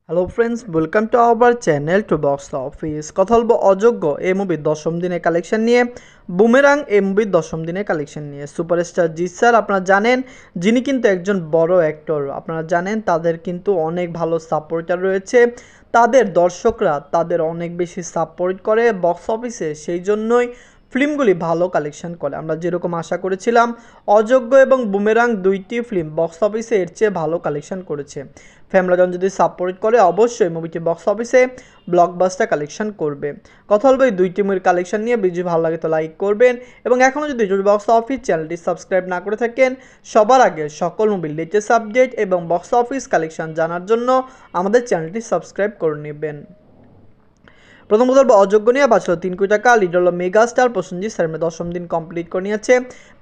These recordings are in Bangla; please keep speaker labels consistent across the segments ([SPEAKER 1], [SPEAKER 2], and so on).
[SPEAKER 1] Hello friends, welcome to our channel to box office. কথা বলবো অযোগ্য এই মুভির দশম দিনের কালেকশন নিয়ে, বুমেরাং এই মুভির দশম দিনের কালেকশন নিয়ে। সুপারস্টার জিৎ স্যার আপনারা জানেন, যিনি কিন্তু একজন বড় অ্যাক্টর। আপনারা জানেন তাদের কিন্তু অনেক ভালো সাপোর্টার রয়েছে, তাদের দর্শকরা তাদের অনেক বেশি সাপোর্ট করে বক্স অফিসে, সেই জন্যই ফিল্মগুলি ভালো কালেকশন করে। আমরা যেরকম আশা করেছিলাম, অযোগ্য এবং বুমেরাং দুইটি ফিল্ম বক্স অফিসে এর চেয়ে ভালো কালেকশন করেছে। ফ্যামিলিজন যদি সাপোর্ট করে অবশ্যই মুভিটি বক্স অফিসে ব্লকবাস্টার কালেকশন করবে। কথা বলবো এই দুইটি মুভির কালেকশন নিয়ে। ভিডিও ভালো লাগে তো লাইক করবেন, এবং এখনও যদি বক্স অফিস চ্যানেলটি সাবস্ক্রাইব না করে থাকেন, সবার আগে সকল মুভির লেটেস্ট আপডেট এবং বক্স অফিস কালেকশন জানার জন্য আমাদের চ্যানেলটি সাবস্ক্রাইব করে নেবেন। প্রথম কথা বলবো অযোগ্য নিয়ে বাঁচলো 3 কোটি টাকা। লিডার হলো মেগাস্টার প্রসেনজিৎ স্যার, দশম দিন কমপ্লিট করে নিয়েছে।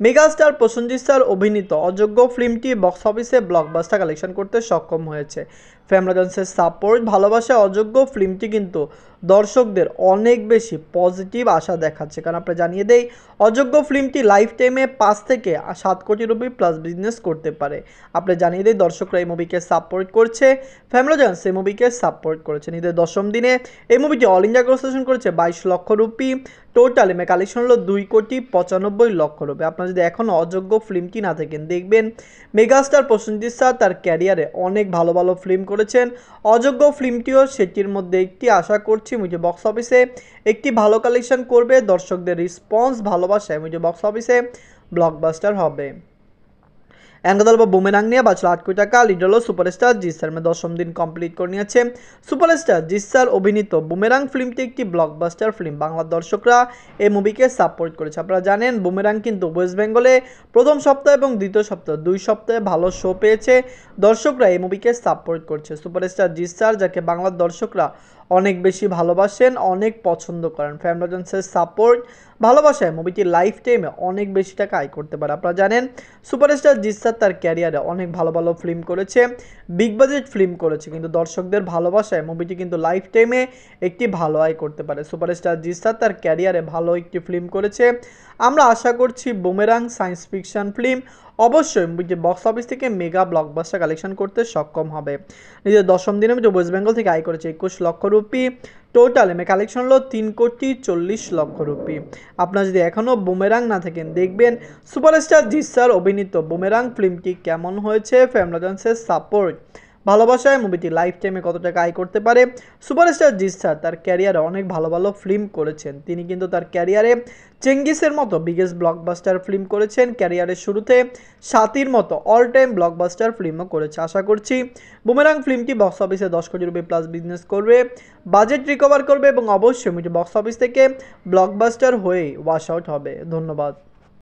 [SPEAKER 1] মেগাস্টার প্রসেনজিৎ স্যার অভিনীত অযোগ্য ফিল্মটি বক্স অফিসে ব্লকবাস্টার কালেকশন করতে সক্ষম হয়েছে। ফ্যামিলিজন্সের সাপোর্ট ভালোবাসায় অযোগ্য ফিল্মটি কিন্তু দর্শকদের অনেক বেশি পজিটিভ আশা দেখাচ্ছে। কারণ আপনারা জানিয়ে দেই, অযোগ্য ফিল্মটি লাইফ টাইমে 5 থেকে 7 কোটি রুপি প্লাস বিজনেস করতে পারে। আপনি জানিয়ে দেই দর্শকরা এই মুভিকে সাপোর্ট করছে, ফ্যামিলিজন্স এই মুভিকে সাপোর্ট করেছে। ঈদের দশম দিনে এই মুভিটি অল ইন্ডিয়া গ্রস করেছে 22 লক্ষ রুপি। টোটাল এমএ কালেকশন হলো 2,95,00,000 রুপি। আপনারা যদি এখনও অযোগ্য ফিল্মটি না থাকেন, দেখবেন মেগাস্টার প্রসেনজিৎ স্যার তার ক্যারিয়ারে অনেক ভালো ভালো ফিল্ম করেছেন। অযোগ্য ফিল্মটিও সেটির মধ্যে একটি। আশা করছি মুভি বক্স অফিসে একটি ভালো কালেকশন করবে। দর্শকদের রেসপন্স ভালোবাসায় মুভি বক্স অফিসে ব্লকবাস্টার হবে। এনগদল বা বুমেরাং নিয়ে বাঁচলো 8 কোটি টাকা। লিডার হলো সুপারস্টার জিৎ স্যার, দশম দিন কমপ্লিট করে নিয়েছে। সুপারস্টার জিৎ স্যার অভিনীত বুমেরাং ফিল্মটি একটি ব্লকবাস্টার ফিল্ম। বাংলার দর্শকরা এই মুভিকে সাপোর্ট করেছে। আপনারা জানেন বুমেরাং কিন্তু ওয়েস্ট বেঙ্গলে প্রথম সপ্তাহ এবং দ্বিতীয় সপ্তাহ 2 সপ্তাহে ভালো শো পেয়েছে। দর্শকরা এই মুভিকে সাপোর্ট করছে। সুপারস্টার জিৎ স্যার, যাকে বাংলার দর্শকরা অনেক বেশি ভালোবাসেন, অনেক পছন্দ করেন। ফ্যামিলিজন্সের সাপোর্ট ভালোবাসায় মুভিটি লাইফ টাইমে অনেক বেশি টাকা আয় করতে পারে। আপনারা জানেন সুপারস্টার জিৎ স্যার তার ক্যারিয়ারে অনেক ভালো ভালো ফিল্ম করেছে, বিগ বাজেট ফিল্ম করেছে, কিন্তু দর্শকদের ভালোবাসায় মুভিটি কিন্তু লাইফ টাইমে একটি ভালো আয় করতে পারে। সুপারস্টার জিৎ স্যার তার ক্যারিয়ারে ভালো একটি ফিল্ম করেছে। আমরা আশা করছি বুমেরাং সায়েন্স ফিকশন ফিল্ম অবশ্যই মুভিটি বক্স অফিস থেকে মেগা ব্লকবাস্টার কালেকশন করতে সক্ষম হবে। নিজের দশম দিনে ওয়েস্ট বেঙ্গল থেকে আয় করেছে 21 লক্ষ রুপি। টোটাল এমএ কালেকশন হলো 3,40,00,000 রুপি। আপনারা যদি এখনও বুমেরাং না থাকেন, দেখবেন সুপারস্টার জিৎ স্যার অভিনীত বুমেরাং ফিল্মটি কেমন হয়েছে। ফ্যামিলিজন্সের সাপোর্ট ভালোবাসায় মুভিটি লাইফ টাইমে কত টাকা আয় করতে পারে। সুপারস্টার জিৎ স্যার তার ক্যারিয়ারে অনেক ভালো ভালো ফিল্ম করেছেন। তিনি কিন্তু তার ক্যারিয়ারে চেঙ্গিসের মতো বিগেস্ট ব্লকবাস্টার ফিল্ম করেছেন। ক্যারিয়ারের শুরুতে সাতির মতো অল টাইম ব্লকবাস্টার ফিল্মও করেছে। আশা করছি বুমেরাং ফিল্মটি বক্স অফিসে 10 কোটি রুপি প্লাস বিজনেস করবে, বাজেট রিকভার করবে, এবং অবশ্যই মুভিটি বক্স অফিস থেকে ব্লকবাস্টার হয়ে ওয়াশ আউট হবে। ধন্যবাদ।